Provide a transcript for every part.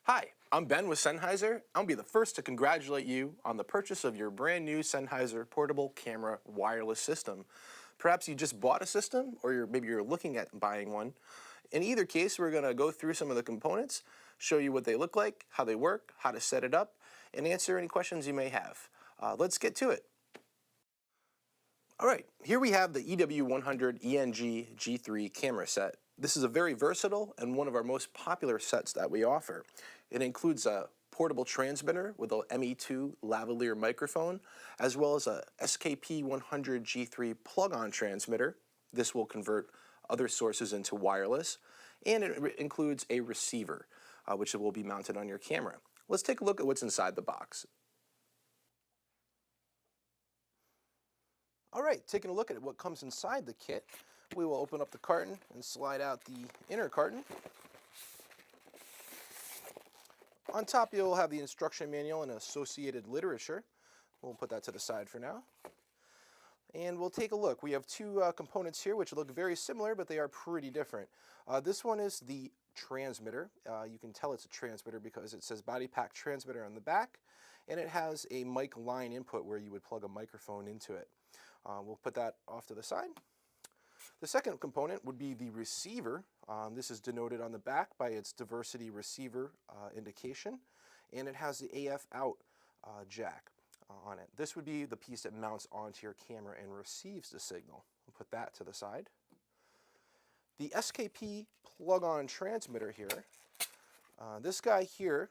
Hi, I'm Ben with Sennheiser. I'll be the first to congratulate you on the purchase of your brand new Sennheiser portable camera wireless system. Perhaps you just bought a system, or maybe you're looking at buying one. In either case, we're going to go through some of the components, show you what they look like, how they work, how to set it up, and answer any questions you may have. Let's get to it. All right, here we have the EW100 ENG G3 camera set. This is a very versatile and one of our most popular sets that we offer. It includes a portable transmitter with a ME2 lavalier microphone, as well as a SKP100 G3 plug-on transmitter. This will convert other sources into wireless, and it includes a receiver, which will be mounted on your camera. Let's take a look at what's inside the box. All right, taking a look at what comes inside the kit, we will open up the carton and slide out the inner carton. On top, you'll have the instruction manual and associated literature. We'll put that to the side for now. And we'll take a look. We have two components here which look very similar, but they are pretty different. This one is the transmitter. You can tell it's a transmitter because it says body pack transmitter on the back, and it has a mic line input where you would plug a microphone into it. We'll put that off to the side. The second component would be the receiver. This is denoted on the back by its diversity receiver indication, and it has the AF out jack on it. This would be the piece that mounts onto your camera and receives the signal. We'll put that to the side. The SKP plug-on transmitter here, this guy here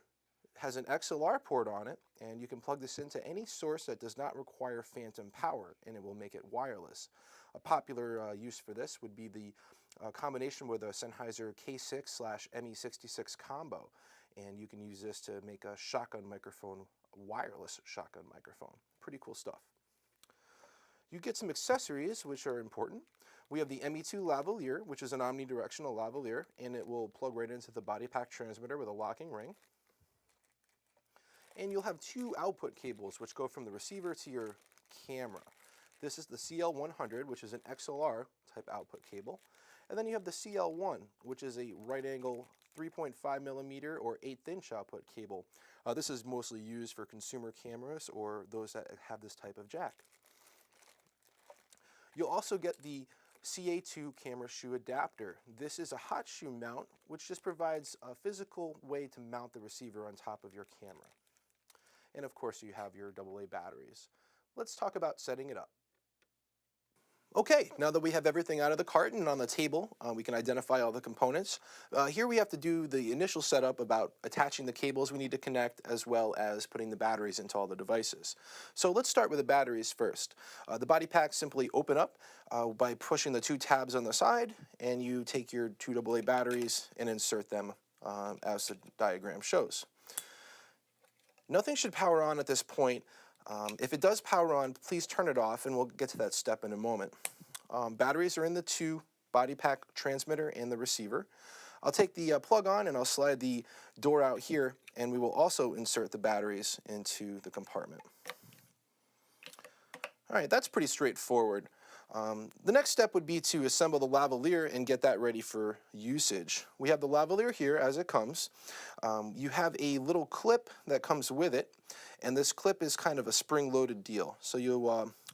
has an XLR port on it, and you can plug this into any source that does not require phantom power, and it will make it wireless. A popular use for this would be the combination with a Sennheiser K6/ME66 combo, and you can use this to make a shotgun microphone, wireless shotgun microphone. Pretty cool stuff. You get some accessories which are important. We have the ME2 lavalier, which is an omnidirectional lavalier, and it will plug right into the body pack transmitter with a locking ring. And you'll have two output cables which go from the receiver to your camera. This is the CL100, which is an XLR type output cable. And then you have the CL1, which is a right angle 3.5 millimeter or 1/8 inch output cable. This is mostly used for consumer cameras or those that have this type of jack. You'll also get the CA2 camera shoe adapter. This is a hot shoe mount, which just provides a physical way to mount the receiver on top of your camera. And of course, you have your AA batteries. Let's talk about setting it up. Okay, now that we have everything out of the carton and on the table, we can identify all the components. Here we have to do the initial setup about attaching the cables we need to connect, as well as putting the batteries into all the devices. So let's start with the batteries first. The body packs simply open up by pushing the two tabs on the side, and you take your two AA batteries and insert them as the diagram shows. Nothing should power on at this point. If it does power on, please turn it off, and we'll get to that step in a moment. Batteries are in the two body pack transmitter and the receiver. I'll take the plug on and I'll slide the door out here, and we will also insert the batteries into the compartment. All right, that's pretty straightforward. The next step would be to assemble the lavalier and get that ready for usage. We have the lavalier here as it comes. You have a little clip that comes with it, and this clip is kind of a spring-loaded deal. So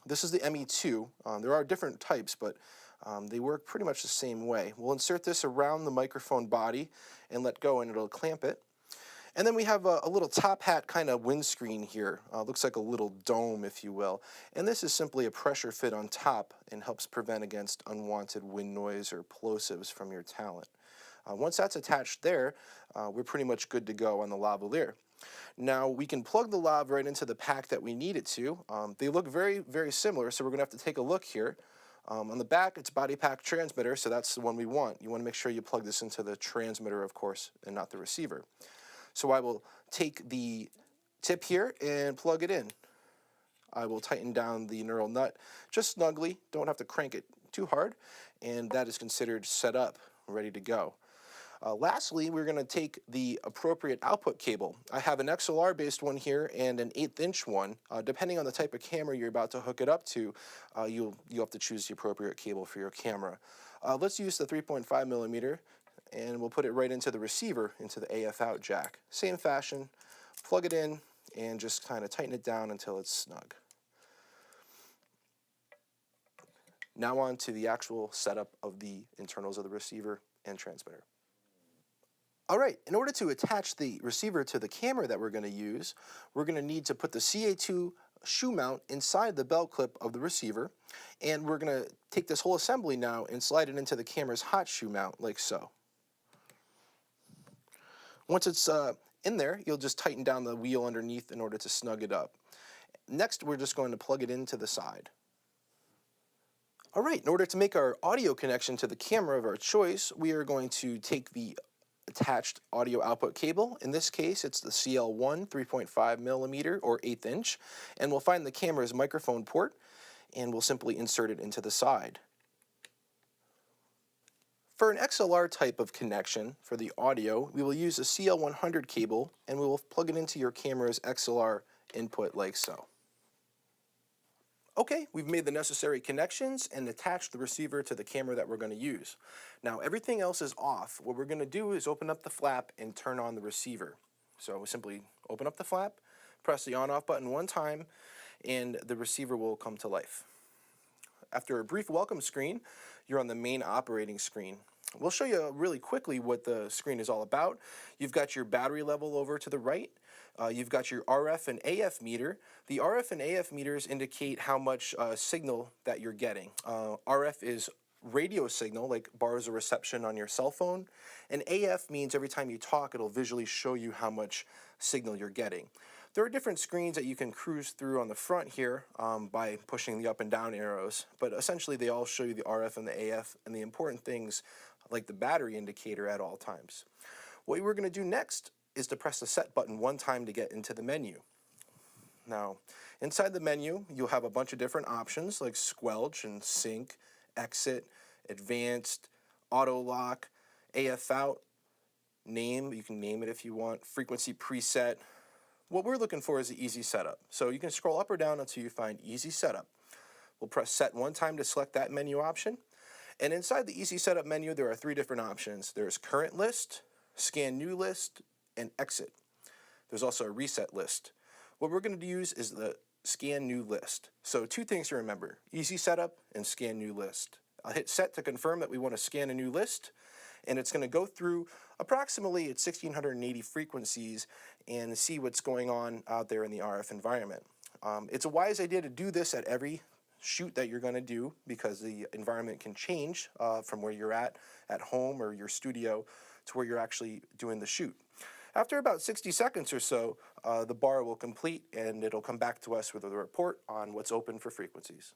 this is the ME2. There are different types, but they work pretty much the same way. We'll insert this around the microphone body and let go, and it'll clamp it. And then we have a little top hat kind of windscreen here. Looks like a little dome, if you will. And this is simply a pressure fit on top and helps prevent against unwanted wind noise or plosives from your talent. Once that's attached there, we're pretty much good to go on the lavalier. Now we can plug the lav right into the pack that we need it to. They look very, very similar, so we're going to have to take a look here. On the back, it's body pack transmitter, so that's the one we want. You want to make sure you plug this into the transmitter, of course, and not the receiver. So I will take the tip here and plug it in. I will tighten down the knurled nut just snugly, don't have to crank it too hard, and that is considered set up, ready to go. Lastly, we're going to take the appropriate output cable. I have an XLR based one here and an 1/8 inch one. Depending on the type of camera you're about to hook it up to, you'll have to choose the appropriate cable for your camera. Let's use the 3.5 millimeter and we'll put it right into the receiver, into the AF out jack. Same fashion, plug it in and just kind of tighten it down until it's snug. Now on to the actual setup of the internals of the receiver and transmitter. All right, in order to attach the receiver to the camera that we're going to use, we're going to need to put the CA2 shoe mount inside the belt clip of the receiver, and we're going to take this whole assembly now and slide it into the camera's hot shoe mount like so. Once it's in there, you'll just tighten down the wheel underneath in order to snug it up. Next, we're just going to plug it into the side. All right, in order to make our audio connection to the camera of our choice, we are going to take the attached audio output cable. In this case, it's the CL1 3.5 millimeter or 1/8 inch, and we'll find the camera's microphone port, and we'll simply insert it into the side. For an XLR type of connection for the audio, we will use a CL100 cable, and we will plug it into your camera's XLR input like so. Okay, we've made the necessary connections and attached the receiver to the camera that we're going to use. Now everything else is off. What we're going to do is open up the flap and turn on the receiver. So simply open up the flap, press the on-off button one time, and the receiver will come to life. After a brief welcome screen, you're on the main operating screen. We'll show you really quickly what the screen is all about. You've got your battery level over to the right. You've got your RF and AF meter. The RF and AF meters indicate how much signal that you're getting. RF is radio signal, like bars of reception on your cell phone, and AF means every time you talk, it'll visually show you how much signal you're getting. There are different screens that you can cruise through on the front here by pushing the up and down arrows, but essentially they all show you the RF and the AF and the important things like the battery indicator at all times. What we're going to do next is to press the set button one time to get into the menu. Now, inside the menu, you'll have a bunch of different options like squelch and sync, exit, advanced, auto lock, AF out, name, you can name it if you want, frequency preset. What we're looking for is the easy setup. So you can scroll up or down until you find easy setup. We'll press set one time to select that menu option. And inside the easy setup menu, there are three different options. There's current list, scan new list, and exit. There's also a reset list. What we're going to use is the scan new list. So two things to remember, easy setup and scan new list. I'll hit set to confirm that we want to scan a new list, and it's going to go through approximately 1,680 frequencies and see what's going on out there in the RF environment. It's a wise idea to do this at every shoot that you're going to do because the environment can change from where you're at home or your studio to where you're actually doing the shoot. After about 60 seconds or so, the bar will complete and it'll come back to us with a report on what's open for frequencies.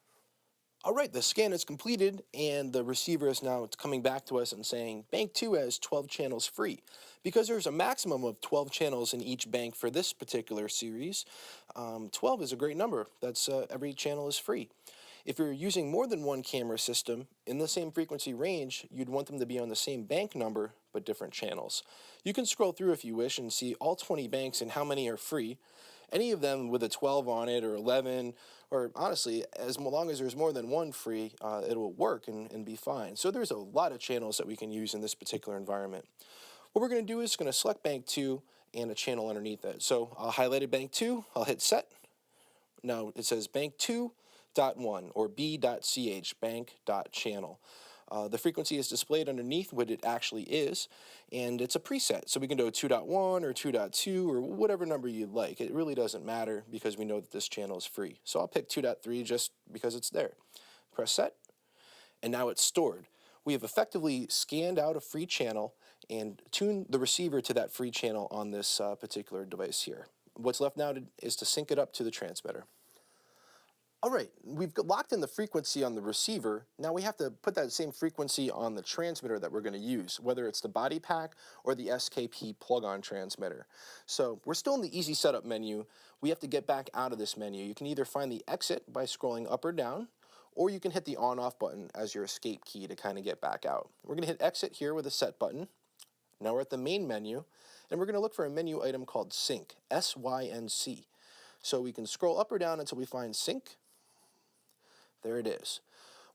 All right, the scan is completed and the receiver is now coming back to us and saying bank 2 has 12 channels free. Because there's a maximum of 12 channels in each bank for this particular series, 12 is a great number. That's every channel is free. If you're using more than one camera system in the same frequency range, you'd want them to be on the same bank number but different channels. You can scroll through if you wish and see all 20 banks and how many are free. Any of them with a 12 on it or 11, or honestly, as long as there's more than one free, it'll work and be fine. So there's a lot of channels that we can use in this particular environment. What we're going to do is going to select bank 2 and a channel underneath it. So I'll highlight bank 2, I'll hit set. Now it says bank 2.1 or b.ch, bank.channel. The frequency is displayed underneath what it actually is, and it's a preset. So we can do a 2.1 or 2.2 or whatever number you like. It really doesn't matter because we know that this channel is free. So I'll pick 2.3 just because it's there. Press set, and now it's stored. We have effectively scanned out a free channel and tuned the receiver to that free channel on this particular device here. What's left now is to sync it up to the transmitter. All right, we've locked in the frequency on the receiver. Now we have to put that same frequency on the transmitter that we're going to use, whether it's the body pack or the SKP plug-on transmitter. So we're still in the easy setup menu. We have to get back out of this menu. You can either find the exit by scrolling up or down, or you can hit the on-off button as your escape key to kind of get back out. We're going to hit exit here with a set button. Now we're at the main menu, and we're going to look for a menu item called sync, S-Y-N-C. So we can scroll up or down until we find sync. There it is.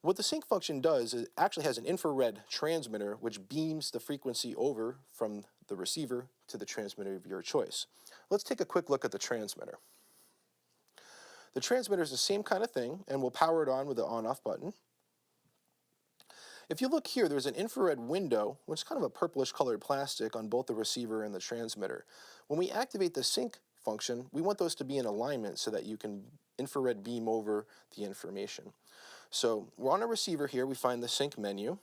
What the sync function does is it actually has an infrared transmitter which beams the frequency over from the receiver to the transmitter of your choice. Let's take a quick look at the transmitter. The transmitter is the same kind of thing, and we'll power it on with the on-off button. If you look here, there's an infrared window, which is kind of a purplish colored plastic on both the receiver and the transmitter. When we activate the sync function, we want those to be in alignment so that you can infrared beam over the information. So we're on a receiver here, we find the sync menu,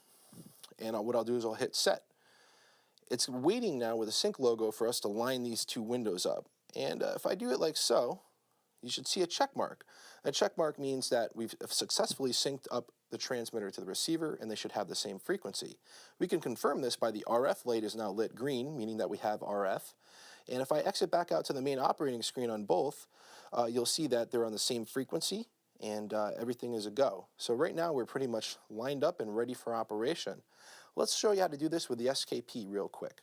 and what I'll do is I'll hit set. It's waiting now with a sync logo for us to line these two windows up. And if I do it like so, you should see a check mark. A check mark means that we've successfully synced up the transmitter to the receiver, and they should have the same frequency. We can confirm this by the RF light is now lit green, meaning that we have RF. And if I exit back out to the main operating screen on both, you'll see that they're on the same frequency, and everything is a go. So right now we're pretty much lined up and ready for operation. Let's show you how to do this with the SKP real quick.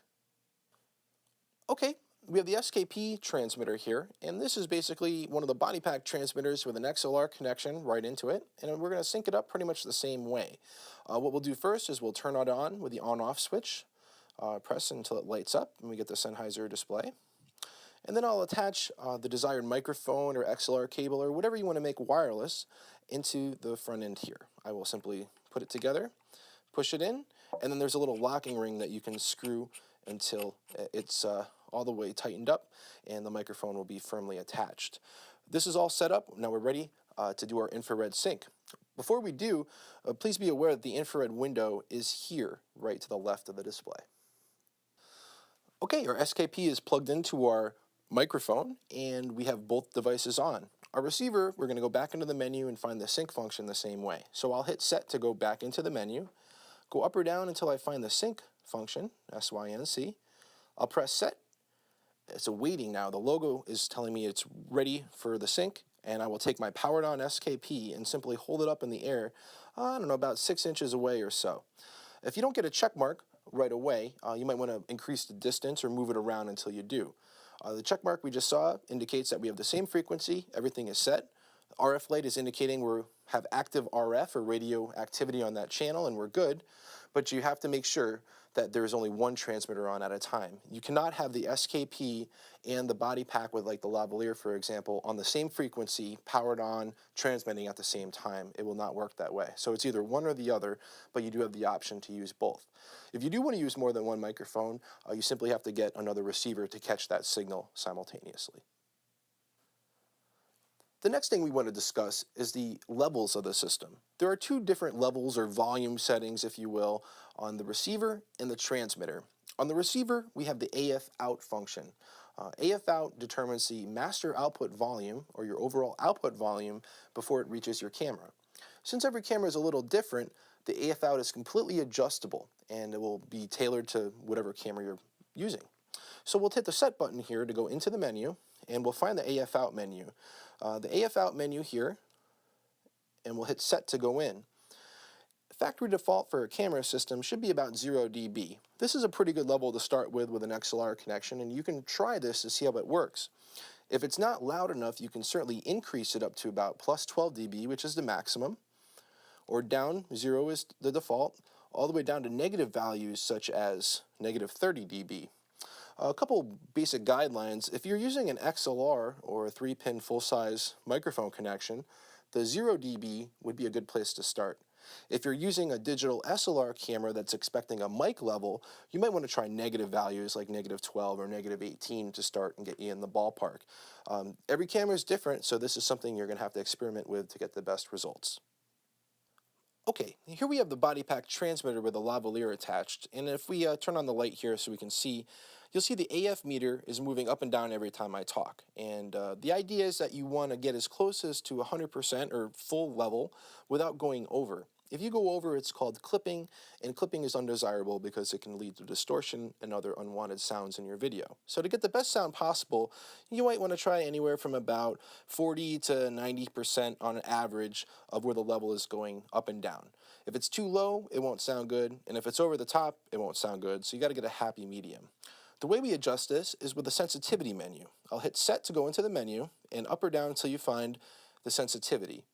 Okay, we have the SKP transmitter here, and this is basically one of the body pack transmitters with an XLR connection right into it, and we're going to sync it up pretty much the same way. What we'll do first is we'll turn it on with the on-off switch, press until it lights up, and we get the Sennheiser display. And then I'll attach the desired microphone or XLR cable or whatever you want to make wireless into the front end here. I will simply put it together, push it in, and then there's a little locking ring that you can screw until it's all the way tightened up and the microphone will be firmly attached. This is all set up. Now we're ready to do our infrared sync. Before we do, please be aware that the infrared window is here, right to the left of the display. Okay, our SKP is plugged into our microphone and we have both devices on. Our receiver, we're going to go back into the menu and find the sync function the same way. So I'll hit set to go back into the menu, go up or down until I find the sync function, SYNC. I'll press set. It's awaiting now. The logo is telling me it's ready for the sync, and I will take my powered on SKP and simply hold it up in the air, I don't know, about 6 inches away or so. If you don't get a check mark right away, you might want to increase the distance or move it around until you do. The check mark we just saw indicates that we have the same frequency, everything is set. RF light is indicating we have active RF or radio activity on that channel and we're good, but you have to make sure that there's only one transmitter on at a time. You cannot have the SKP and the body pack with like the Lavalier, for example, on the same frequency, powered on, transmitting at the same time. It will not work that way. So it's either one or the other, but you do have the option to use both. If you do want to use more than one microphone, you simply have to get another receiver to catch that signal simultaneously. The next thing we want to discuss is the levels of the system. There are two different levels or volume settings, if you will, on the receiver and the transmitter. On the receiver, we have the AF out function. AF out determines the master output volume, or your overall output volume, before it reaches your camera. Since every camera is a little different, the AF out is completely adjustable, and it will be tailored to whatever camera you're using. So we'll hit the set button here to go into the menu, and we'll find the AF out menu. The AF out menu here, and we'll hit set to go in. Factory default for a camera system should be about 0 dB. This is a pretty good level to start with an XLR connection, and you can try this to see how it works. If it's not loud enough, you can certainly increase it up to about plus 12 dB, which is the maximum, or down, 0 is the default, all the way down to negative values such as negative 30 dB. A couple basic guidelines: if you're using an XLR or a 3-pin full-size microphone connection, the 0 dB would be a good place to start. If you're using a digital SLR camera that's expecting a mic level, you might want to try negative values like negative 12 or negative 18 to start and get you in the ballpark. Every camera is different, so this is something you're going to have to experiment with to get the best results. Okay, here we have the body pack transmitter with a lavalier attached, and if we turn on the light here so we can see, you'll see the AF meter is moving up and down every time I talk. And the idea is that you want to get as close as to 100% or full level without going over. If you go over, it's called clipping, and clipping is undesirable because it can lead to distortion and other unwanted sounds in your video. So to get the best sound possible, you might want to try anywhere from about 40 to 90% on average of where the level is going up and down. If it's too low, it won't sound good, and if it's over the top, it won't sound good, so you got to get a happy medium. The way we adjust this is with the sensitivity menu. I'll hit set to go into the menu and up or down until you find the sensitivity.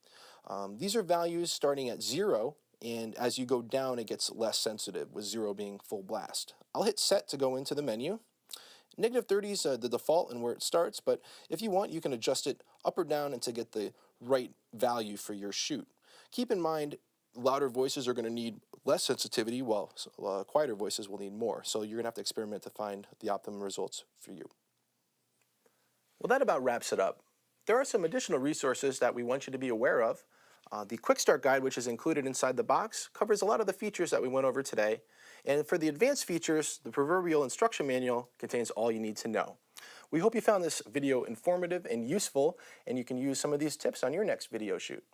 These are values starting at 0, and as you go down it gets less sensitive, with 0 being full blast. I'll hit set to go into the menu. -30 is the default and where it starts, but if you want you can adjust it up or down and to get the right value for your shoot. Keep in mind louder voices are going to need less sensitivity, while quieter voices will need more, so you're going to have to experiment to find the optimum results for you. Well, that about wraps it up. There are some additional resources that we want you to be aware of. The Quick Start Guide, which is included inside the box, covers a lot of the features that we went over today. And for the advanced features, the proverbial instruction manual contains all you need to know. We hope you found this video informative and useful, and you can use some of these tips on your next video shoot.